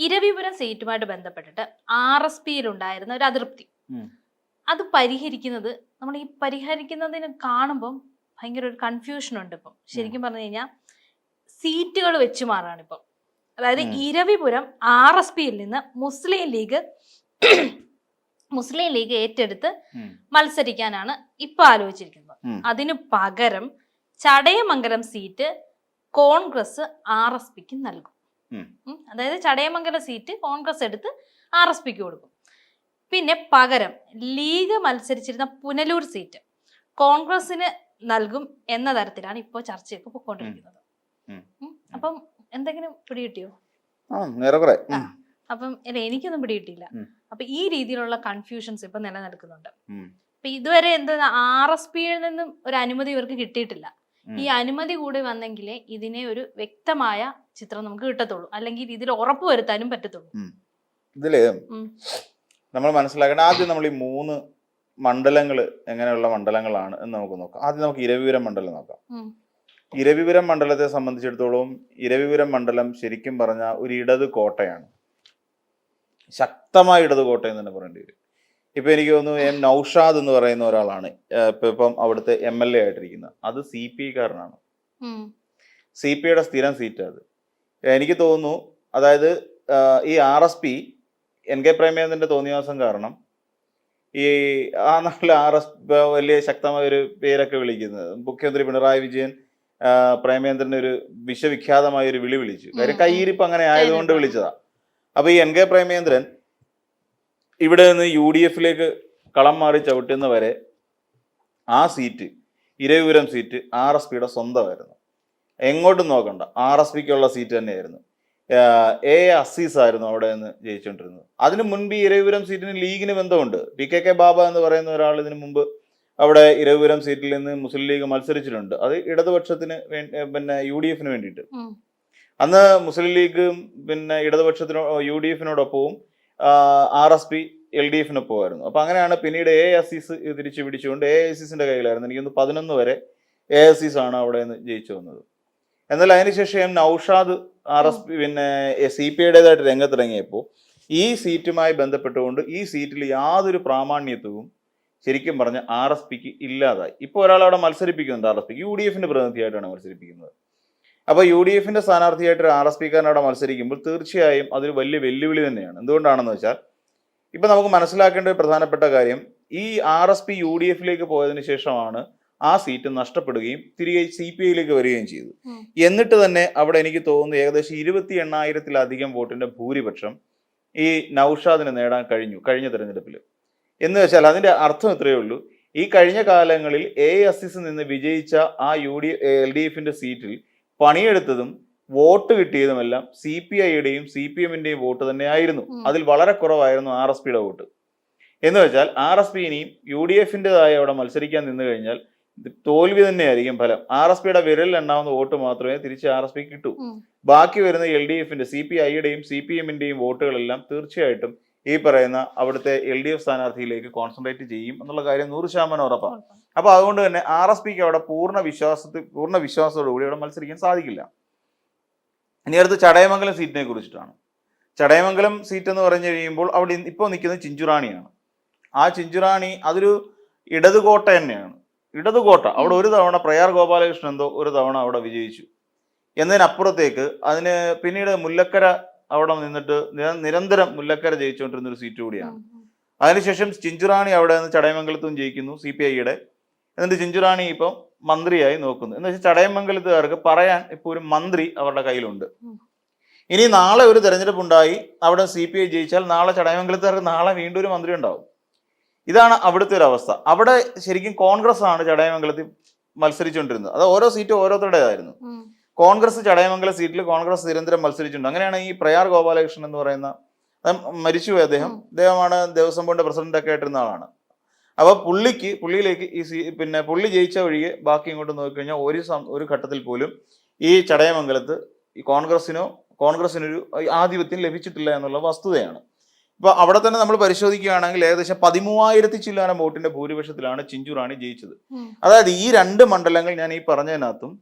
ഇരവിപുരം സീറ്റുമായിട്ട് ബന്ധപ്പെട്ടിട്ട് RSPയിൽ ഉണ്ടായിരുന്ന ഒരു അതൃപ്തി അത് പരിഹരിക്കുന്നത് നമ്മൾ ഈ പരിഹരിക്കുന്നതിന് കാണുമ്പം ഭയങ്കര ഒരു കൺഫ്യൂഷൻ ഉണ്ട്. ഇപ്പം ശരിക്കും പറഞ്ഞു കഴിഞ്ഞാൽ സീറ്റുകൾ വെച്ച് മാറാണ് ഇപ്പം. അതായത് ഇരവിപുരം RSPയിൽ നിന്ന് മുസ്ലിം ലീഗ് ഏറ്റെടുത്ത് മത്സരിക്കാനാണ് ഇപ്പൊ ആലോചിച്ചിരിക്കുന്നത്. അതിനു പകരം ചടയമംഗലം സീറ്റ് കോൺഗ്രസ് RSPക്ക് നൽകും. അതായത് ചടയമംഗലം സീറ്റ് കോൺഗ്രസ് എടുത്ത് RSPക്ക് കൊടുക്കും. പിന്നെ പകരം ലീഗ് മത്സരിച്ചിരുന്ന പുനലൂർ സീറ്റ് കോൺഗ്രസിന് നൽകും എന്ന തരത്തിലാണ് ഇപ്പോൾ ചർച്ചയൊക്കെ പൊയ്ക്കൊണ്ടിരിക്കുന്നത്. അപ്പം എന്തെങ്കിലും പിടികിട്ടിയോ? അപ്പം എനിക്കൊന്നും പിടികിട്ടിയില്ല. അപ്പൊ ഈ രീതിയിലുള്ള കൺഫ്യൂഷൻസ് ഇപ്പൊ നിലനിൽക്കുന്നുണ്ട്. അപ്പൊ ഇതുവരെ എന്താ RSPയിൽ നിന്നും ഒരു അനുമതി ഇവർക്ക് കിട്ടിയിട്ടില്ല. ഈ അനുമതി കൂടി വന്നെങ്കിലേ ഇതിനെ ഒരു വ്യക്തമായ ചിത്രം നമുക്ക് കിട്ടത്തുള്ളൂ, അല്ലെങ്കിൽ ഇതിൽ ഉറപ്പ് വരുത്താനും പറ്റത്തുള്ളൂ. ഇതില് നമ്മൾ മനസ്സിലാക്കേണ്ട ആദ്യം നമ്മൾ ഈ 3 മണ്ഡലങ്ങൾ എങ്ങനെയുള്ള മണ്ഡലങ്ങളാണ് എന്ന് നമുക്ക് നോക്കാം. ആദ്യം നമുക്ക് ഇരവിപുരം മണ്ഡലം നോക്കാം. ഇരവിപുരം മണ്ഡലത്തെ സംബന്ധിച്ചിടത്തോളം ഇരവിപുരം മണ്ഡലം ശരിക്കും പറഞ്ഞാൽ ഒരു ഇടത് കോട്ടയാണ്, ശക്തമായ ഇടത് കോട്ട എന്ന് തന്നെ പറയേണ്ടി വരും. ഇപ്പൊ എനിക്ക് തോന്നുന്നു M നൗഷാദ് എന്ന് പറയുന്ന ഒരാളാണ് ഇപ്പം അവിടുത്തെ MLA ആയിട്ടിരിക്കുന്നത്. അത് CPI കാരനാണ്, CPIയുടെ സ്ഥിരം സീറ്റ് അത്. എനിക്ക് തോന്നുന്നു അതായത് ഈ RSP NK പ്രേമചന്ദ്രന്റെ തോന്നിവാസം കാരണം ഈ ആ നാട്ടിലെ വലിയ ശക്തമായ ഒരു പേരൊക്കെ വിളിക്കുന്നത് മുഖ്യമന്ത്രി പിണറായി വിജയൻ പ്രേമചന്ദ്രന് ഒരു വിശ്വവിഖ്യാതമായ ഒരു വിളി വിളിച്ചു. കാര്യം കയ്യിരിപ്പ് അങ്ങനെ ആയതുകൊണ്ട് വിളിച്ചതാ. അപ്പൊ ഈ NK പ്രേമചന്ദ്രൻ ഇവിടെ നിന്ന് UDFിലേക്ക് കളം മാറി ചവിട്ടുന്ന വരെ ആ സീറ്റ്, ഇരവിപുരം സീറ്റ് RSPയുടെ സ്വന്തമായിരുന്നു. എങ്ങോട്ടും നോക്കണ്ട, RSPക്കുള്ള സീറ്റ് തന്നെയായിരുന്നു. A അസീസ് ആയിരുന്നു അവിടെ നിന്ന് ജയിച്ചുകൊണ്ടിരുന്നത്. അതിന് മുൻപ് ഈ ഇരവിപുരം സീറ്റിന് ലീഗിന് ബന്ധമുണ്ട്. PKK ബാബ എന്ന് പറയുന്ന ഒരാൾ ഇതിനു മുമ്പ് അവിടെ ഇരവിപുരം സീറ്റിൽ നിന്ന് മുസ്ലിം ലീഗ് മത്സരിച്ചിട്ടുണ്ട്. അത് ഇടതുപക്ഷത്തിന് പിന്നെ UDFിന് വേണ്ടിയിട്ട്. അന്ന് മുസ്ലിം ലീഗും പിന്നെ ഇടതുപക്ഷത്തിനോ UDFിനോടൊപ്പവും RSP LDFിനൊപ്പമായിരുന്നു. അപ്പൊ അങ്ങനെയാണ് പിന്നീട് A അസീസ് തിരിച്ചു പിടിച്ചുകൊണ്ട് A അസീസിന്റെ കയ്യിലായിരുന്നു. എനിക്കൊന്ന് 11 വരെ A അസീസ് ആണ് അവിടെ നിന്ന് ജയിച്ചു വന്നത്. എന്നാൽ അതിനുശേഷം M നൗഷാദ് RSP പിന്നെ CPIയുടേതായിട്ട് രംഗത്തിറങ്ങിയപ്പോൾ ഈ സീറ്റുമായി ബന്ധപ്പെട്ടുകൊണ്ട് ഈ സീറ്റിൽ യാതൊരു പ്രാമാണ്യത്വവും ശരിക്കും പറഞ്ഞ RSPക്ക് ഇല്ലാതായി. ഇപ്പോൾ ഒരാൾ അവിടെ മത്സരിപ്പിക്കുന്നുണ്ട്. RSPക്ക് UDFിന്റെ പ്രതിനിധിയായിട്ടാണ് മത്സരിപ്പിക്കുന്നത്. അപ്പോൾ UDFിന്റെ സ്ഥാനാർത്ഥിയായിട്ട് RSPക്കാരൻ അവിടെ മത്സരിക്കുമ്പോൾ തീർച്ചയായും അതൊരു വലിയ വെല്ലുവിളി തന്നെയാണ്. എന്തുകൊണ്ടാണെന്ന് വെച്ചാൽ ഇപ്പം നമുക്ക് മനസ്സിലാക്കേണ്ട ഒരു പ്രധാനപ്പെട്ട കാര്യം, ഈ RSP UDFിലേക്ക് പോയതിനു ശേഷമാണ് ആ സീറ്റ് നഷ്ടപ്പെടുകയും തിരികെ CPIയിലേക്ക് വരികയും ചെയ്തു. എന്നിട്ട് തന്നെ അവിടെ എനിക്ക് തോന്നുന്നു ഏകദേശം 28,000-ത്തിലധികം വോട്ടിന്റെ ഭൂരിപക്ഷം ഈ നൗഷാദിന് നേടാൻ കഴിഞ്ഞു കഴിഞ്ഞ തെരഞ്ഞെടുപ്പിൽ. എന്ന് വെച്ചാൽ അതിന്റെ അർത്ഥം ഇത്രയേ ഉള്ളൂ, ഈ കഴിഞ്ഞ കാലങ്ങളിൽ A അസീസിൽ നിന്ന് വിജയിച്ച ആ LDFിന്റെ സീറ്റിൽ പണിയെടുത്തതും വോട്ട് കിട്ടിയതുമെല്ലാം CPIയുടെയും CPMന്റെയും വോട്ട് തന്നെയായിരുന്നു. അതിൽ വളരെ കുറവായിരുന്നു RSPയുടെ വോട്ട്. എന്ന് വെച്ചാൽ RSP ഇനിയും UDFിൻ്റെതായ അവിടെ മത്സരിക്കാൻ നിന്ന് കഴിഞ്ഞാൽ തോൽവി തന്നെയായിരിക്കും ഫലം. RSPയുടെ വിരലിൽ എണ്ണാവുന്ന വോട്ട് മാത്രമേ തിരിച്ച് RSP കിട്ടൂ. ബാക്കി വരുന്ന LDFിന്റെ CPIയുടെയും CPMന്റെയും വോട്ടുകളെല്ലാം തീർച്ചയായിട്ടും ഈ പറയുന്ന അവിടുത്തെ LDF സ്ഥാനാർത്ഥിയിലേക്ക് കോൺസെൻട്രേറ്റ് ചെയ്യും എന്നുള്ള കാര്യം 100% ഉറപ്പാണ്. അപ്പൊ അതുകൊണ്ട് തന്നെ RSPക്ക് അവിടെ പൂർണ്ണ വിശ്വാസത്തോടു കൂടി അവിടെ മത്സരിക്കാൻ സാധിക്കില്ല. ഇനി അടുത്ത് ചടയമംഗലം സീറ്റിനെ കുറിച്ചിട്ടാണ്. ചടയമംഗലം സീറ്റ് എന്ന് പറഞ്ഞു കഴിയുമ്പോൾ അവിടെ ഇപ്പോൾ നിൽക്കുന്നത് ചിഞ്ചുറാണിയാണ്. ആ ചിഞ്ചുറാണി അതൊരു ഇടതുകോട്ട തന്നെയാണ്. ഇടതുകോട്ട അവിടെ ഒരു തവണ പ്രയാർ ഗോപാലകൃഷ്ണൻ എന്തോ ഒരു തവണ അവിടെ വിജയിച്ചു. എന്നതിനപ്പുറത്തേക്ക് അതിന് പിന്നീട് മുല്ലക്കര അവിടെ നിന്നിട്ട് നിരന്തരം മുല്ലക്കര ജയിച്ചുകൊണ്ടിരുന്ന ഒരു സീറ്റ് കൂടിയാണ്. അതിനുശേഷം ചിഞ്ചുറാണി അവിടെ നിന്ന് ചടയമംഗലത്തും ജയിക്കുന്നു CPIയുടെ. എന്നിട്ട് ചിഞ്ചുറാണി ഇപ്പം മന്ത്രിയായി നോക്കുന്നു. എന്ന് വെച്ചാൽ ചടയമംഗലത്തുകാർക്ക് പറയാൻ ഇപ്പോൾ ഒരു മന്ത്രി അവരുടെ കയ്യിലുണ്ട്. ഇനി നാളെ ഒരു തെരഞ്ഞെടുപ്പ് ഉണ്ടായി അവിടെ CPI ജയിച്ചാൽ നാളെ ചടയമംഗലത്തുകാർക്ക് നാളെ വീണ്ടും ഒരു മന്ത്രി ഉണ്ടാവും. ഇതാണ് അവിടുത്തെ ഒരു അവസ്ഥ. അവിടെ ശരിക്കും കോൺഗ്രസ് ആണ് ചടയമംഗലത്തിൽ മത്സരിച്ചുകൊണ്ടിരുന്നത്. അത് ഓരോ സീറ്റും ഓരോരുത്തരുടേതായിരുന്നു. കോൺഗ്രസ് ചടയമംഗലം സീറ്റിൽ കോൺഗ്രസ് നിരന്തരം മത്സരിച്ചിട്ടുണ്ട്. അങ്ങനെയാണ് ഈ പ്രയാർ ഗോപാലകൃഷ്ണൻ എന്ന് പറയുന്ന മരിച്ചുപോയി അദ്ദേഹമാണ് ദേവസ്വം ബോർഡിന്റെ പ്രസിഡന്റ് ഒക്കെ ആയിട്ടിരുന്ന ആളാണ്. അപ്പൊ പുള്ളിയിലേക്ക് പിന്നെ പുള്ളി ജയിച്ച ഒഴികെ ബാക്കി ഇങ്ങോട്ട് നോക്കിക്കഴിഞ്ഞാൽ ഒരു ഘട്ടത്തിൽ പോലും ഈ ചടയമംഗലത്ത് ഈ കോൺഗ്രസിനൊരു ആധിപത്യം ലഭിച്ചിട്ടില്ല എന്നുള്ള വസ്തുതയാണ്. ഇപ്പൊ അവിടെ തന്നെ നമ്മൾ പരിശോധിക്കുകയാണെങ്കിൽ ഏകദേശം 13,000 ചില്ലാനം വോട്ടിന്റെ ഭൂരിപക്ഷത്തിലാണ് ചിഞ്ചുറാണി ജയിച്ചത്. അതായത് ഈ 2 മണ്ഡലങ്ങൾ ഞാൻ ഈ പറഞ്ഞതിനകത്തും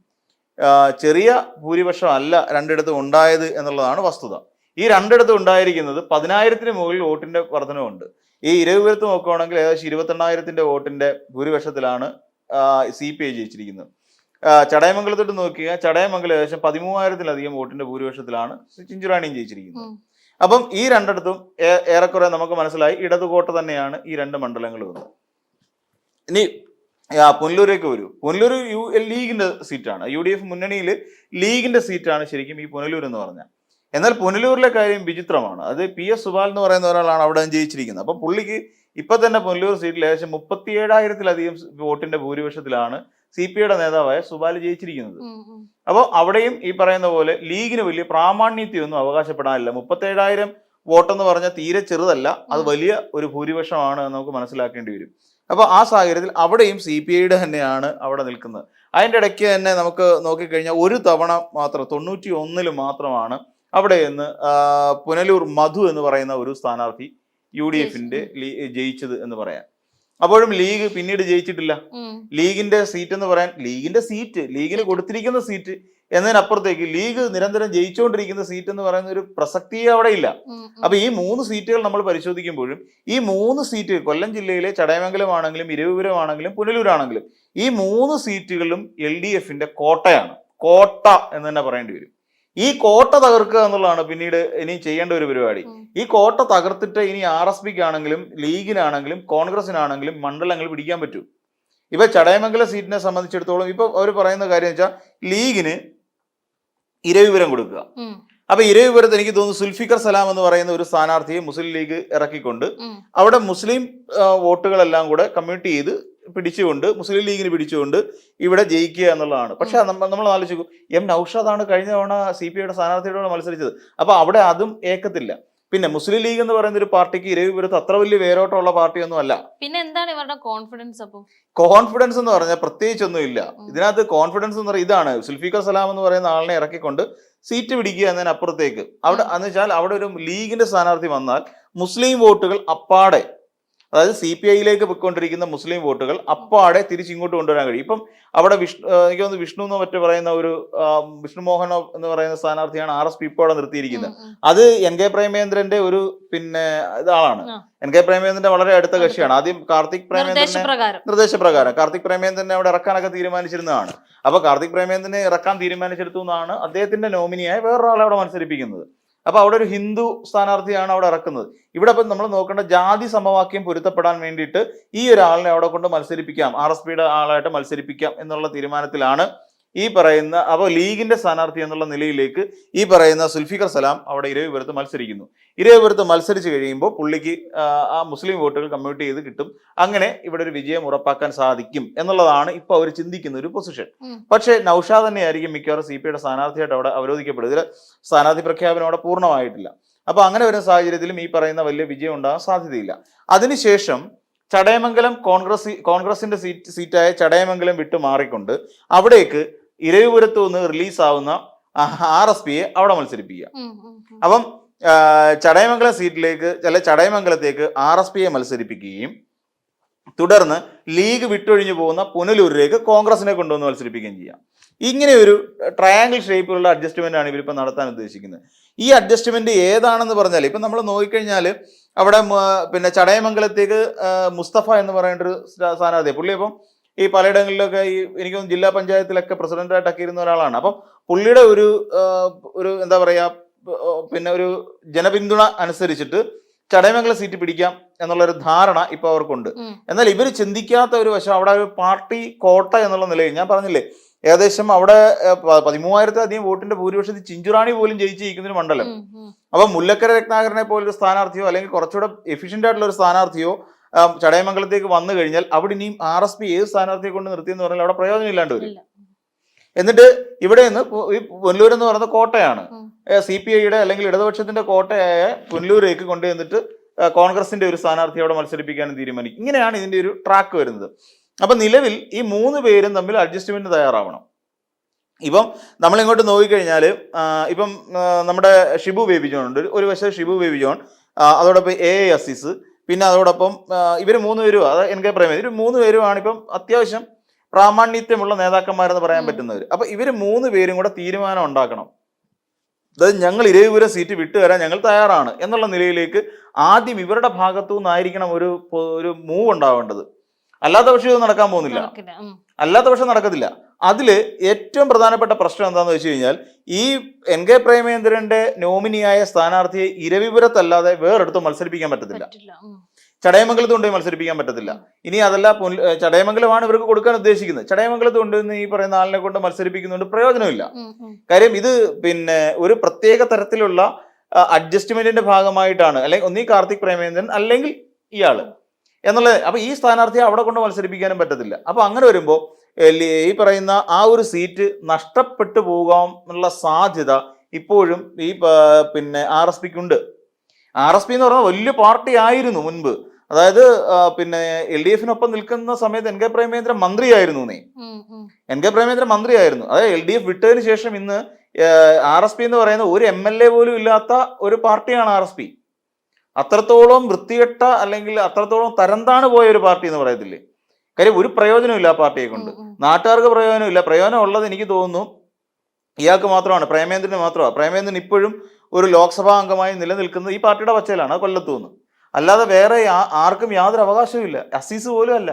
ചെറിയ ഭൂരിപക്ഷം അല്ല രണ്ടിടത്തും ഉണ്ടായത് എന്നുള്ളതാണ് വസ്തുത. ഈ രണ്ടിടത്തും ഉണ്ടായിരിക്കുന്നത് 10,000-ന് മുകളിൽ വോട്ടിന്റെ വർധനവുണ്ട്. ഈ ഇരവിപുരത്ത് നോക്കുകയാണെങ്കിൽ ഏകദേശം 22,000-ന്റെ വോട്ടിന്റെ ഭൂരിപക്ഷത്തിലാണ് CPI ജയിച്ചിരിക്കുന്നത്. ചടയമംഗലത്തോട്ട് നോക്കിയാൽ ചടയമംഗലം ഏകദേശം 13,000-ലധികം വോട്ടിന്റെ ഭൂരിപക്ഷത്തിലാണ് ചിഞ്ചുറാണിയും ജയിച്ചിരിക്കുന്നത്. അപ്പം ഈ രണ്ടിടത്തും ഏറെക്കുറെ നമുക്ക് മനസ്സിലായി ഇടതുകോട്ട തന്നെയാണ് ഈ രണ്ട് മണ്ഡലങ്ങളും. ഇനി പുനലൂരേക്ക് വരൂ. പുനലൂർ ലീഗിന്റെ സീറ്റാണ്, UDF മുന്നണിയിൽ ലീഗിന്റെ സീറ്റാണ് ശരിക്കും ഈ പുനലൂർ എന്ന് പറഞ്ഞാൽ. എന്നാൽ പുനലൂരിലെ കാര്യം വിചിത്രമാണ്. അത് PS സുബാൽ എന്ന് പറയുന്ന ഒരാളാണ് അവിടെ ജയിച്ചിരിക്കുന്നത്. അപ്പൊ പുള്ളിക്ക് ഇപ്പൊ തന്നെ പുനലൂർ സീറ്റിൽ ഏകദേശം 37,000-ലധികം വോട്ടിന്റെ ഭൂരിപക്ഷത്തിലാണ് CPIയുടെ നേതാവായ സുബാൽ ജയിച്ചിരിക്കുന്നത്. അപ്പോൾ അവിടെയും ഈ പറയുന്ന പോലെ ലീഗിന് വലിയ പ്രാമാണ്യത്തൊന്നും അവകാശപ്പെടാനില്ല. 37,000 വോട്ടെന്ന് പറഞ്ഞാൽ തീരെ ചെറുതല്ല, അത് വലിയ ഒരു ഭൂരിപക്ഷമാണ് എന്ന് നമുക്ക് മനസ്സിലാക്കേണ്ടി വരും. അപ്പോൾ ആ സാഹചര്യത്തിൽ അവിടെയും CPIയുടെ തന്നെയാണ് അവിടെ നിൽക്കുന്നത്. അതിൻ്റെ ഇടയ്ക്ക് തന്നെ നമുക്ക് നോക്കിക്കഴിഞ്ഞാൽ ഒരു തവണ മാത്രം 91-ൽ മാത്രമാണ് അവിടെ നിന്ന് പുനലൂർ മധു എന്ന് പറയുന്ന ഒരു സ്ഥാനാർത്ഥി UDFന്റെ ജയിച്ചത് എന്ന് പറയാം. അപ്പോഴും ലീഗ് പിന്നീട് ജയിച്ചിട്ടില്ല. ലീഗിന്റെ സീറ്റ് എന്ന് പറയാൻ ലീഗിന് കൊടുത്തിരിക്കുന്ന സീറ്റ് എന്നതിനപ്പുറത്തേക്ക് ലീഗ് നിരന്തരം ജയിച്ചുകൊണ്ടിരിക്കുന്ന സീറ്റ് എന്ന് പറയുന്ന ഒരു പ്രസക്തിയെ അവിടെ ഇല്ല. അപ്പൊ ഈ 3 സീറ്റുകൾ നമ്മൾ പരിശോധിക്കുമ്പോഴും ഈ 3 സീറ്റ് കൊല്ലം ജില്ലയിലെ ചടയമംഗലം ആണെങ്കിലും ഇരവിപുരം ആണെങ്കിലും പുനലൂരാണെങ്കിലും ഈ 3 സീറ്റുകളും LDFന്റെ കോട്ടയാണ്. കോട്ട എന്ന് തന്നെ പറയേണ്ടി വരും. ഈ കോട്ട തകർക്കുക എന്നുള്ളതാണ് പിന്നീട് ഇനി ചെയ്യേണ്ട ഒരു പരിപാടി. ഈ കോട്ട തകർത്തിട്ട് ഇനി RSPക്ക് ആണെങ്കിലും ലീഗിനാണെങ്കിലും കോൺഗ്രസിനാണെങ്കിലും മണ്ഡലങ്ങൾ പിടിക്കാൻ പറ്റൂ. ഇപ്പൊ ചടയമംഗലം സീറ്റിനെ സംബന്ധിച്ചിടത്തോളം ഇപ്പൊ അവർ പറയുന്ന കാര്യം വെച്ചാൽ ലീഗിന് ഇരവിപുരം കൊടുക്കുക. അപ്പൊ ഇരവിപുരത്ത് എനിക്ക് തോന്നുന്നു സുൽഫിക്കർ സലാം എന്ന് പറയുന്ന ഒരു സ്ഥാനാർത്ഥിയെ മുസ്ലിം ലീഗ് ഇറക്കിക്കൊണ്ട് അവിടെ മുസ്ലിം വോട്ടുകളെല്ലാം കൂടെ കമ്മ്യൂട്ട് ചെയ്ത് പിടിച്ചുകൊണ്ട് മുസ്ലിം ലീഗിന് പിടിച്ചുകൊണ്ട് ഇവിടെ ജയിക്കുക എന്നുള്ളതാണ്. പക്ഷെ നമ്മൾ ആലോചിക്കും, നൗഷാദാണ് കഴിഞ്ഞ തവണ CPIയുടെ സ്ഥാനാർത്ഥിയോട് മത്സരിച്ചത്. അപ്പൊ അവിടെ അതും ഏക്കത്തില്ല. പിന്നെ മുസ്ലിം ലീഗ് എന്ന് പറയുന്ന ഒരു പാർട്ടിക്ക് ഇരവിപുരത്ത് അത്ര വലിയ വേരോട്ടമുള്ള പാർട്ടിയൊന്നും അല്ല. പിന്നെ എന്താണ് ഇവരുടെ കോൺഫിഡൻസ്? അപ്പോൾ കോൺഫിഡൻസ് എന്ന് പറഞ്ഞാൽ പ്രത്യേകിച്ചൊന്നും ഇല്ല ഇതിനകത്ത്. കോൺഫിഡൻസ് എന്ന് പറയുന്നത് ഇതാണ്, സുൽഫിക്കർ സലാം എന്ന് പറയുന്ന ആളിനെ ഇറക്കിക്കൊണ്ട് സീറ്റ് പിടിക്കുക എന്നതിനപ്പുറത്തേക്ക് അവിടെ എന്ന് വെച്ചാൽ അവിടെ ഒരു ലീഗിന്റെ സ്ഥാനാർത്ഥി വന്നാൽ മുസ്ലിം വോട്ടുകൾ അപ്പാടെ, അതായത് CPIയിലേക്ക് പോയിക്കൊണ്ടിരിക്കുന്ന മുസ്ലിം വോട്ടുകൾ അപ്പാടെ തിരിച്ചിങ്ങോട്ട് കൊണ്ടുവരാൻ കഴിയും. ഇപ്പം അവിടെ എനിക്ക് തോന്നുന്നു വിഷ്ണു എന്നോ മറ്റോ പറയുന്ന ഒരു വിഷ്ണു മോഹനോ എന്ന് പറയുന്ന സ്ഥാനാർത്ഥിയാണ് RSP ഇപ്പോൾ അവിടെ നിർത്തിയിരിക്കുന്നത്. അത് NK പ്രേമേന്ദ്രന്റെ ഒരു പിന്നെ ഇതാളാണ്. NK പ്രേമേന്ദ്രന്റെ വളരെ അടുത്ത കക്ഷിയാണ്. ആദ്യം കാർത്തിക് പ്രേമേന്ദ്രന്റെ നിർദ്ദേശപ്രകാരം കാർത്തിക് പ്രേമേന്ദ്രനെ അവിടെ ഇറക്കാനൊക്കെ തീരുമാനിച്ചിരുന്നതാണ്. അപ്പൊ കാർത്തിക് പ്രേമേന്ദ്രനെ ഇറക്കാൻ തീരുമാനിച്ചെടുത്തു എന്നാണ് അദ്ദേഹത്തിന്റെ നോമിനിയായി വേറൊരാളെ അവിടെ മത്സരിപ്പിക്കുന്നത്. അപ്പൊ അവിടെ ഒരു ഹിന്ദു സ്ഥാനാർത്ഥിയാണ് അവിടെ ഇറക്കുന്നത്. ഇവിടെ ഇപ്പം നമ്മൾ നോക്കേണ്ട ജാതി സമവാക്യം പൊരുത്തപ്പെടാൻ വേണ്ടിയിട്ട് ഈ ഒരാളിനെ അവിടെ കൊണ്ട് മത്സരിപ്പിക്കാം, RSPയുടെ ആളായിട്ട് മത്സരിപ്പിക്കാം എന്നുള്ള തീരുമാനത്തിലാണ് ഈ പറയുന്ന. അപ്പോൾ ലീഗിന്റെ സ്ഥാനാർത്ഥി എന്നുള്ള നിലയിലേക്ക് ഈ പറയുന്ന സുൽഫിക്കർ സലാം അവിടെ ഇരവിപുരത്ത് മത്സരിക്കുന്നു. ഇരവിപുരത്ത് മത്സരിച്ച് കഴിയുമ്പോൾ പുള്ളിക്ക് ആ മുസ്ലിം വോട്ടുകൾ കമ്മ്യൂട്ട് ചെയ്ത് കിട്ടും. അങ്ങനെ ഇവിടെ ഒരു വിജയം ഉറപ്പാക്കാൻ സാധിക്കും എന്നുള്ളതാണ് ഇപ്പൊ അവർ ചിന്തിക്കുന്ന ഒരു പൊസിഷൻ. പക്ഷേ നൗഷാദ് തന്നെയായിരിക്കും മിക്കവാറും CPIയുടെ സ്ഥാനാർത്ഥിയായിട്ട് അവിടെ അവരോധിക്കപ്പെടും. ഇതിൽ സ്ഥാനാർത്ഥി പ്രഖ്യാപനം അവിടെ പൂർണ്ണമായിട്ടില്ല. അപ്പൊ അങ്ങനെ വരുന്ന സാഹചര്യത്തിലും ഈ പറയുന്ന വലിയ വിജയം ഉണ്ടാകാൻ സാധ്യതയില്ല. അതിനുശേഷം ചടയമംഗലം കോൺഗ്രസിന്റെ സീറ്റായ ചടയമംഗലം വിട്ടു മാറിക്കൊണ്ട് അവിടേക്ക് ഇരവിപുരത്ത് നിന്ന് റിലീസാവുന്ന RSPയെ അവിടെ മത്സരിപ്പിക്കുക. അപ്പം ചടയമംഗലം സീറ്റിലേക്ക് ചടയമംഗലത്തേക്ക് RSPയെ മത്സരിപ്പിക്കുകയും തുടർന്ന് ലീഗ് വിട്ടൊഴിഞ്ഞു പോകുന്ന പുനലൂരിലേക്ക് കോൺഗ്രസിനെ കൊണ്ടുവന്ന് മത്സരിപ്പിക്കുകയും ചെയ്യാം. ഇങ്ങനെ ഒരു ട്രയാങ്കിൾ ഷേപ്പിലുള്ള അഡ്ജസ്റ്റ്മെന്റ് ആണ് ഇവരിപ്പോൾ നടത്താൻ ഉദ്ദേശിക്കുന്നത്. ഈ അഡ്ജസ്റ്റ്മെന്റ് ഏതാണെന്ന് പറഞ്ഞാൽ ഇപ്പം നമ്മൾ നോക്കിക്കഴിഞ്ഞാൽ അവിടെ പിന്നെ ചടയമംഗലത്തേക്ക് മുസ്തഫ എന്ന് പറയുന്ന ഒരു സ്ഥാനാർത്ഥി, പുള്ളി ഇപ്പം ഈ പലയിടങ്ങളിലൊക്കെ ഈ എനിക്ക് ജില്ലാ പഞ്ചായത്തിലൊക്കെ പ്രസിഡന്റായിട്ടൊക്കെ ഇരുന്ന ഒരാളാണ്. അപ്പം പുള്ളിയുടെ ഒരു എന്താ പറയാ പിന്നെ ഒരു ജനപിന്തുണ അനുസരിച്ചിട്ട് ചടയമംഗലം സീറ്റ് പിടിക്കാം എന്നുള്ളൊരു ധാരണ ഇപ്പൊ അവർക്കുണ്ട്. എന്നാൽ ഇവർ ചിന്തിക്കാത്ത ഒരു വശം അവിടെ ഒരു പാർട്ടി കോട്ട എന്നുള്ള നിലയിൽ ഞാൻ പറഞ്ഞില്ലേ ഏകദേശം അവിടെ 13,000-ലധികം വോട്ടിന്റെ ഭൂരിപക്ഷത്തിൽ ചിഞ്ചുറാണി പോലും ജയിച്ചിരിക്കുന്ന ഒരു മണ്ഡലം. അപ്പൊ മുല്ലക്കര രത്നാകരനെ പോലൊരു സ്ഥാനാർത്ഥിയോ അല്ലെങ്കിൽ കുറച്ചുകൂടെ എഫിഷ്യന്റ് ആയിട്ടുള്ള ഒരു സ്ഥാനാർത്ഥിയോ ചടയമംഗലത്തേക്ക് വന്നു കഴിഞ്ഞാൽ അവിടെ ഇനിയും RSP ഏത് സ്ഥാനാർത്ഥിയെ കൊണ്ട് നിർത്തിയെന്ന് പറഞ്ഞാൽ അവിടെ പ്രയോജനം ഇല്ലാണ്ട് വരും. എന്നിട്ട് ഇവിടെ നിന്ന് ഈ പുനലൂർ എന്ന് പറയുന്നത് കോട്ടയാണ്, CPIയുടെ അല്ലെങ്കിൽ ഇടതുപക്ഷത്തിന്റെ കോട്ടയായ പുനലൂരേക്ക് കൊണ്ടുവന്നിട്ട് കോൺഗ്രസിന്റെ ഒരു സ്ഥാനാർത്ഥി അവിടെ മത്സരിപ്പിക്കാനും തീരുമാനിക്കും. ഇങ്ങനെയാണ് ഇതിന്റെ ഒരു ട്രാക്ക് വരുന്നത്. അപ്പൊ നിലവിൽ ഈ 3 പേരും തമ്മിൽ അഡ്ജസ്റ്റ്മെന്റ് തയ്യാറാവണം. ഇപ്പം നമ്മളിങ്ങോട്ട് നോക്കിക്കഴിഞ്ഞാൽ ഇപ്പം നമ്മുടെ ഷിബു ബേബി ജോൺ ഉണ്ട്, ഒരു വശത്ത് ഷിബു ബേബി ജോൺ, അതോടൊപ്പം AA അസീസ്, പിന്നെ അതോടൊപ്പം ഇവർ 3 പേരും അതായത് NK പ്രേമേന്ദ്രൻ, ഇവർ 3 പേരുമാണ് ഇപ്പം അത്യാവശ്യം പ്രാമാണ്യത്വമുള്ള നേതാക്കന്മാരെന്ന് പറയാൻ പറ്റുന്നവർ. അപ്പൊ ഇവർ 3 പേരും കൂടെ തീരുമാനം ഉണ്ടാക്കണം. അതായത് ഞങ്ങൾ ഇരവിപുരം സീറ്റ് വിട്ടുതരാൻ ഞങ്ങൾ തയ്യാറാണ് എന്നുള്ള നിലയിലേക്ക് ആദ്യം ഇവരുടെ ഭാഗത്തു നിന്നായിരിക്കണം ഒരു മൂവ് ഉണ്ടാവേണ്ടത്. അല്ലാത്ത പക്ഷം ഇത് നടക്കാൻ പോകുന്നില്ല, അല്ലാത്ത പക്ഷം നടക്കത്തില്ല. അതില് ഏറ്റവും പ്രധാനപ്പെട്ട പ്രശ്നം എന്താണെന്ന് വെച്ച് കഴിഞ്ഞാൽ ഈ NK പ്രേമേന്ദ്രന്റെ നോമിനിയായ സ്ഥാനാർത്ഥിയെ ഇരവിപുരത്തല്ലാതെ വേറെടുത്തും മത്സരിപ്പിക്കാൻ പറ്റത്തില്ല. ചടയമംഗലത്ത് കൊണ്ടുപോയി മത്സരിപ്പിക്കാൻ പറ്റത്തില്ല. ഇനി അതല്ല ചടയമംഗലമാണ് ഇവർക്ക് കൊടുക്കാൻ ഉദ്ദേശിക്കുന്നത്. ചടയമംഗലത്ത് കൊണ്ടുവന്ന് ഈ പറയുന്ന ആളിനെ കൊണ്ട് മത്സരിപ്പിക്കുന്നതുകൊണ്ട് പ്രയോജനമില്ല. കാര്യം ഇത് ഒരു പ്രത്യേക തരത്തിലുള്ള അഡ്ജസ്റ്റ്മെന്റിന്റെ ഭാഗമായിട്ടാണ്, അല്ലെങ്കിൽ ഒന്നീ കാർത്തിക് പ്രേമേന്ദ്രൻ അല്ലെങ്കിൽ ഇയാള് എന്നുള്ളത്. അപ്പൊ ഈ സ്ഥാനാർത്ഥിയെ അവിടെ കൊണ്ട് മത്സരിപ്പിക്കാനും പറ്റത്തില്ല. അപ്പൊ അങ്ങനെ വരുമ്പോൾ ഈ പറയുന്ന ആ ഒരു സീറ്റ് നഷ്ടപ്പെട്ടു പോകാനുള്ള സാധ്യത ഇപ്പോഴും ഈ RSPക്കുണ്ട്. RSP എന്ന് പറഞ്ഞാൽ വലിയ പാർട്ടി ആയിരുന്നു മുൻപ്. അതായത് LDFനൊപ്പം നിൽക്കുന്ന സമയത്ത് NK പ്രേമേന്ദ്രൻ മന്ത്രിയായിരുന്നു. NK പ്രേമേന്ദ്രൻ മന്ത്രിയായിരുന്നു. അതായത് LDF വിട്ടതിന് ശേഷം ഇന്ന് RSP എന്ന് പറയുന്ന ഒരു MLA പോലും ഇല്ലാത്ത ഒരു പാർട്ടിയാണ് RSP. അത്രത്തോളം വൃത്തികെട്ട അല്ലെങ്കിൽ അത്രത്തോളം തരംതാണ് പോയ ഒരു പാർട്ടി എന്ന് പറയത്തില്ലേ. കാര്യം ഒരു പ്രയോജനമില്ല ആ പാർട്ടിയെ കൊണ്ട്. നാട്ടുകാർക്ക് പ്രയോജനമില്ല. പ്രയോജനം ഉള്ളത് എനിക്ക് തോന്നുന്നു ഇയാൾക്ക് മാത്രമാണ്, പ്രേമേന്ദ്രന് മാത്രമാണ്. പ്രേമേന്ദ്രൻ ഇപ്പോഴും ഒരു ലോക്സഭാ അംഗമായി നിലനിൽക്കുന്നത് ഈ പാർട്ടിയുടെ പച്ചയിലാണ്, അത് കൊല്ലത്ത് നിന്ന്. അല്ലാതെ വേറെ ആർക്കും യാതൊരു അവകാശവും ഇല്ല. അസീസ് പോലും അല്ല.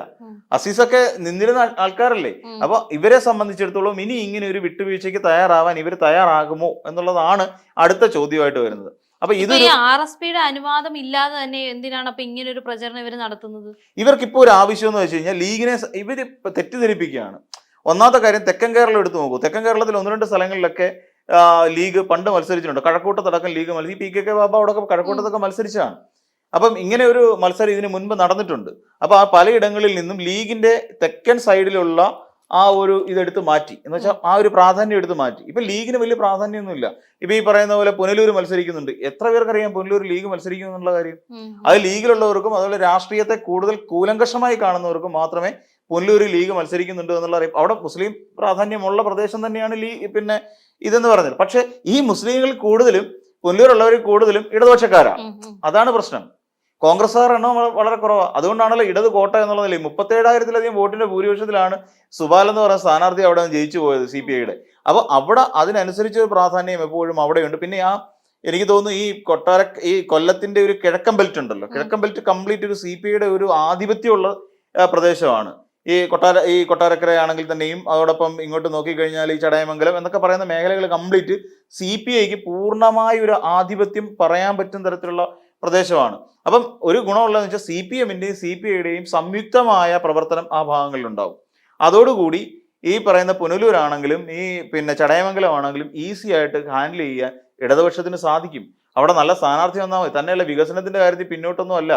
അസീസൊക്കെ നിന്നിരുന്ന ആൾക്കാരല്ലേ. അപ്പൊ ഇവരെ സംബന്ധിച്ചിടത്തോളം ഇനി ഇങ്ങനെ ഒരു വിട്ടുവീഴ്ചയ്ക്ക് തയ്യാറാവാൻ ഇവർ തയ്യാറാകുമോ എന്നുള്ളതാണ് അടുത്ത ചോദ്യമായിട്ട് വരുന്നത്. അപ്പൊ ഇത് RSPയുടെ അനുവാദം ഇല്ലാതെ തന്നെ എന്തിനാണ് അപ്പൊ ഇങ്ങനെ ഒരു പ്രചരണം ഇവർ നടത്തുന്നത്? ഇവർക്കിപ്പോ ഒരു ആവശ്യം എന്ന് വെച്ച് കഴിഞ്ഞാൽ ലീഗിനെ ഇവര് തെറ്റിദ്ധരിപ്പിക്കുകയാണ്. ഒന്നാമത്തെ കാര്യം, തെക്കൻ കേരളം എടുത്തു നോക്കൂ. തെക്കൻ കേരളത്തിൽ 1-2 സ്ഥലങ്ങളിലൊക്കെ ലീഗ് പണ്ട് മത്സരിച്ചിട്ടുണ്ട്. കഴക്കൂട്ടത്തടക്കം ലീഗ് മത്സരിച്ച് PKK ബാബ അവിടെ കഴക്കൂട്ടത്തൊക്കെ മത്സരിച്ചാണ്. അപ്പം ഇങ്ങനെ ഒരു മത്സരം ഇതിന് മുൻപ് നടന്നിട്ടുണ്ട്. അപ്പൊ ആ പലയിടങ്ങളിൽ നിന്നും ലീഗിന്റെ തെക്കൻ സൈഡിലുള്ള ആ ഒരു ഇതെടുത്ത് മാറ്റി, എന്ന് വെച്ചാൽ ആ ഒരു പ്രാധാന്യം എടുത്ത് മാറ്റി. ഇപ്പൊ ലീഗിന് വലിയ പ്രാധാന്യമൊന്നുമില്ല. ഇപ്പൊ ഈ പറയുന്ന പോലെ പുനലൂർ മത്സരിക്കുന്നുണ്ട്. എത്ര പേർക്കറിയാം പുനലൂർ ലീഗ് മത്സരിക്കുന്നു എന്നുള്ള കാര്യം? അത് ലീഗിലുള്ളവർക്കും അതുപോലെ രാഷ്ട്രീയത്തെ കൂടുതൽ കൂലങ്കഷമായി കാണുന്നവർക്കും മാത്രമേ പുനലൂർ ലീഗ് മത്സരിക്കുന്നുണ്ട് എന്നുള്ള അറിയാം. അവിടെ മുസ്ലിം പ്രാധാന്യമുള്ള പ്രദേശം തന്നെയാണ് ഇതെന്ന് പറഞ്ഞത്. പക്ഷെ ഈ മുസ്ലിങ്ങളിൽ കൂടുതലും പുനലൂരുള്ളവരിൽ കൂടുതലും ഇടതുപക്ഷക്കാരാണ്. അതാണ് പ്രശ്നം. കോൺഗ്രസ്സുകാർ എണ്ണം വളരെ കുറവാണ്. അതുകൊണ്ടാണല്ലോ ഇടത് കോട്ട എന്നുള്ളതല്ലേ. 37,000-ലധികം വോട്ടിന്റെ ഭൂരിപക്ഷത്തിലാണ് സുബാൽ എന്ന് പറയുന്ന സ്ഥാനാർത്ഥി അവിടെ നിന്ന് ജയിച്ചു പോയത് CPIയുടെ. അപ്പൊ അവിടെ അതിനനുസരിച്ച് ഒരു പ്രാധാന്യം എപ്പോഴും അവിടെയുണ്ട്. പിന്നെ എനിക്ക് തോന്നുന്നു ഈ കൊല്ലത്തിന്റെ ഒരു കിഴക്കൻ ബെൽറ്റ് ഉണ്ടല്ലോ, കിഴക്കൻ ബെൽറ്റ് കംപ്ലീറ്റ് ഒരു CPIയുടെ ഒരു ആധിപത്യമുള്ള പ്രദേശമാണ്. ഈ കൊട്ടാരക്കര ആണെങ്കിൽ തന്നെയും അതോടൊപ്പം ഇങ്ങോട്ട് നോക്കിക്കഴിഞ്ഞാൽ ഈ ചടയമംഗലം എന്നൊക്കെ പറയുന്ന മേഖലകൾ കംപ്ലീറ്റ് CPIക്ക് പൂർണ്ണമായ ഒരു ആധിപത്യം പറയാൻ പറ്റുന്ന തരത്തിലുള്ള പ്രദേശമാണ്. അപ്പം ഒരു ഗുണമുള്ളതെന്ന് വെച്ചാൽ CPMന്റെയും CPIയുടെയും സംയുക്തമായ പ്രവർത്തനം ആ ഭാഗങ്ങളിലുണ്ടാവും. അതോടുകൂടി ഈ പറയുന്ന പുനലൂരാണെങ്കിലും ഈ ചടയമംഗലം ആണെങ്കിലും ഈസി ആയിട്ട് ഹാൻഡിൽ ചെയ്യാൻ ഇടതുപക്ഷത്തിന് സാധിക്കും. അവിടെ നല്ല സ്ഥാനാർത്ഥി വന്നാൽ മതി. തന്നെയല്ല, വികസനത്തിന്റെ കാര്യത്തിൽ പിന്നോട്ടൊന്നും അല്ല.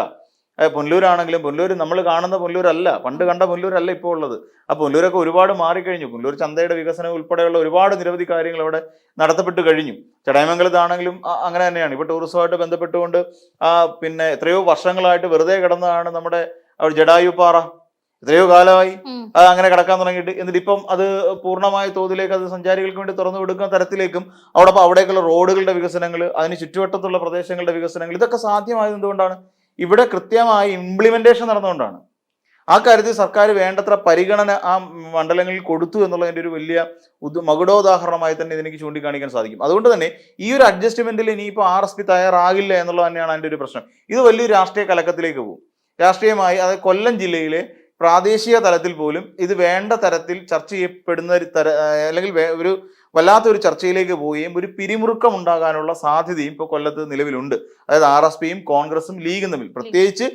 പുനലൂരാണെങ്കിലും പുനലൂർ നമ്മൾ കാണുന്ന പുനലൂരല്ല, പണ്ട് കണ്ട പുനലൂരല്ല ഇപ്പോൾ ഉള്ളത്. ആ പുനലൂരൊക്കെ ഒരുപാട് മാറിക്കഴിഞ്ഞു. പുനലൂർ ചന്തയുടെ വികസനം ഉൾപ്പെടെയുള്ള ഒരുപാട് നിരവധി കാര്യങ്ങൾ അവിടെ നടത്തപ്പെട്ട് കഴിഞ്ഞു. ചടയമംഗലത്താണെങ്കിലും അങ്ങനെ തന്നെയാണ്. ഇപ്പൊ ടൂറിസവുമായിട്ട് ബന്ധപ്പെട്ടുകൊണ്ട് എത്രയോ വർഷങ്ങളായിട്ട് വെറുതെ കിടന്നതാണ് നമ്മുടെ ജടായുപ്പാറ. എത്രയോ കാലമായി അങ്ങനെ കിടക്കാൻ തുടങ്ങിയിട്ട്. എന്നിട്ട് ഇപ്പം അത് പൂർണ്ണമായ തോതിലേക്ക് അത് സഞ്ചാരികൾക്ക് വേണ്ടി തുറന്നു കൊടുക്കുന്ന തരത്തിലേക്കും അവിടേക്കുള്ള റോഡുകളുടെ വികസനങ്ങൾ, അതിന് ചുറ്റുവട്ടത്തുള്ള പ്രദേശങ്ങളുടെ വികസനങ്ങൾ, ഇതൊക്കെ സാധ്യമായത് എന്തുകൊണ്ടാണ്? ഇവിടെ കൃത്യമായി ഇംപ്ലിമെന്റേഷൻ നടന്നുകൊണ്ടാണ്. ആ കാര്യത്തിൽ സർക്കാർ വേണ്ടത്ര പരിഗണന ആ മണ്ഡലങ്ങളിൽ കൊടുത്തു എന്നുള്ളതിന്റെ ഒരു വലിയ മകുടോദാഹരണമായി തന്നെ ഇതിലേക്ക് ചൂണ്ടിക്കാണിക്കാൻ സാധിക്കും. അതുകൊണ്ട് തന്നെ ഈ ഒരു അഡ്ജസ്റ്റ്മെന്റിൽ ഇനിയിപ്പോൾ RSP തയ്യാറാകില്ല എന്നുള്ളത് തന്നെയാണ് അതിന്റെ ഒരു പ്രശ്നം. ഇത് വലിയൊരു രാഷ്ട്രീയ കലക്കത്തിലേക്ക് പോകും. രാഷ്ട്രീയമായി അതായത് കൊല്ലം ജില്ലയിലെ പ്രാദേശിക തലത്തിൽ പോലും ഇത് വേണ്ട തരത്തിൽ ചർച്ച ചെയ്യപ്പെടുന്ന അല്ലെങ്കിൽ ഒരു വല്ലാത്തൊരു ചർച്ചയിലേക്ക് പോവുകയും ഒരു പിരിമുറുക്കം ഉണ്ടാകാനുള്ള സാധ്യതയും ഇപ്പോൾ കൊല്ലത്ത് നിലവിലുണ്ട്. അതായത് RSPയും കോൺഗ്രസും ലീഗും തമ്മിൽ, പ്രത്യേകിച്ച്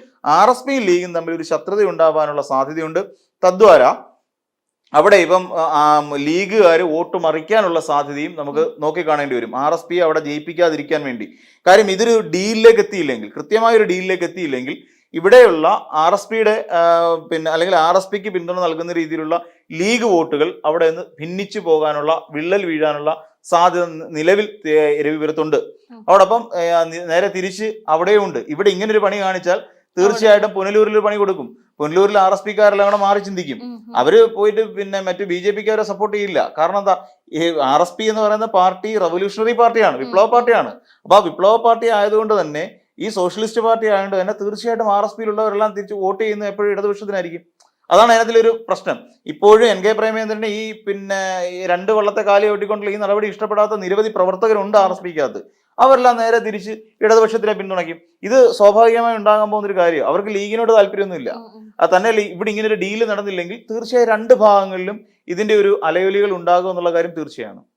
RSPയും ലീഗും തമ്മിൽ ഒരു ശത്രുത ഉണ്ടാവാനുള്ള സാധ്യതയുണ്ട്. തദ്വാര അവിടെ ഇപ്പം ലീഗുകാർ വോട്ട് മറിക്കാനുള്ള സാധ്യതയും നമുക്ക് നോക്കിക്കാണേണ്ടി വരും, RSPയെ അവിടെ ജയിപ്പിക്കാതിരിക്കാൻ വേണ്ടി. കാര്യം ഇതൊരു ഡീലിലേക്ക് എത്തിയില്ലെങ്കിൽ, കൃത്യമായൊരു ഡീലിലേക്ക് എത്തിയില്ലെങ്കിൽ ഇവിടെയുള്ള RSPയുടെ അല്ലെങ്കിൽ RSPക്ക് പിന്തുണ നൽകുന്ന രീതിയിലുള്ള ലീഗ് വോട്ടുകൾ അവിടെ നിന്ന് ഭിന്നിച്ചു പോകാനുള്ള, വിള്ളൽ വീഴാനുള്ള സാധ്യത നിലവിൽ രവിപുരത്തുണ്ട്. അതോടൊപ്പം നേരെ തിരിച്ച് അവിടെയുണ്ട്. ഇവിടെ ഇങ്ങനെ ഒരു പണി കാണിച്ചാൽ തീർച്ചയായിട്ടും പുനലൂരിൽ പണി കൊടുക്കും. പുനലൂരിൽ RSPക്കാരെല്ലാം കൂടെ മാറി ചിന്തിക്കും. അവര് പോയിട്ട് മറ്റു BJPക്കാരെ സപ്പോർട്ട് ചെയ്യില്ല. കാരണം എന്താ, ഈ RSP എന്ന് പറയുന്ന പാർട്ടി റവല്യൂഷണറി പാർട്ടിയാണ്, വിപ്ലവ പാർട്ടിയാണ്. അപ്പൊ ആ വിപ്ലവ പാർട്ടി ആയതുകൊണ്ട് തന്നെ, ഈ സോഷ്യലിസ്റ്റ് പാർട്ടി ആയതുകൊണ്ട് തന്നെ തീർച്ചയായിട്ടും RSPയിലുള്ളവരെല്ലാം തിരിച്ച് വോട്ട് ചെയ്യുന്നത് എപ്പോഴും ഇടതുപക്ഷത്തിനായിരിക്കും. അതാണ് അതിനകത്തിലൊരു പ്രശ്നം. ഇപ്പോഴും എൻ കെ പ്രേമചന്ദ്രന്റെ ഈ പിന്നെ ഈ 2 വള്ളത്തെ കാലി ഒട്ടിക്കൊണ്ടുള്ള ഈ നടപടി ഇഷ്ടപ്പെടാത്ത നിരവധി പ്രവർത്തകരുണ്ട് RSPക്കകത്ത്. അവരെല്ലാം നേരെ തിരിച്ച് ഇടതുപക്ഷത്തിനെ പിന്തുണയ്ക്കും. ഇത് സ്വാഭാവികമായി ഉണ്ടാകാൻ പോകുന്ന ഒരു കാര്യം. അവർക്ക് ലീഗിനോട് താല്പര്യമൊന്നുമില്ല. അത് തന്നെ ഇവിടെ ഇങ്ങനെ ഒരു ഡീല് നടന്നില്ലെങ്കിൽ തീർച്ചയായും 2 ഭാഗങ്ങളിലും ഇതിന്റെ ഒരു അലയൊലികൾ ഉണ്ടാകും എന്നുള്ള കാര്യം തീർച്ചയാണ്.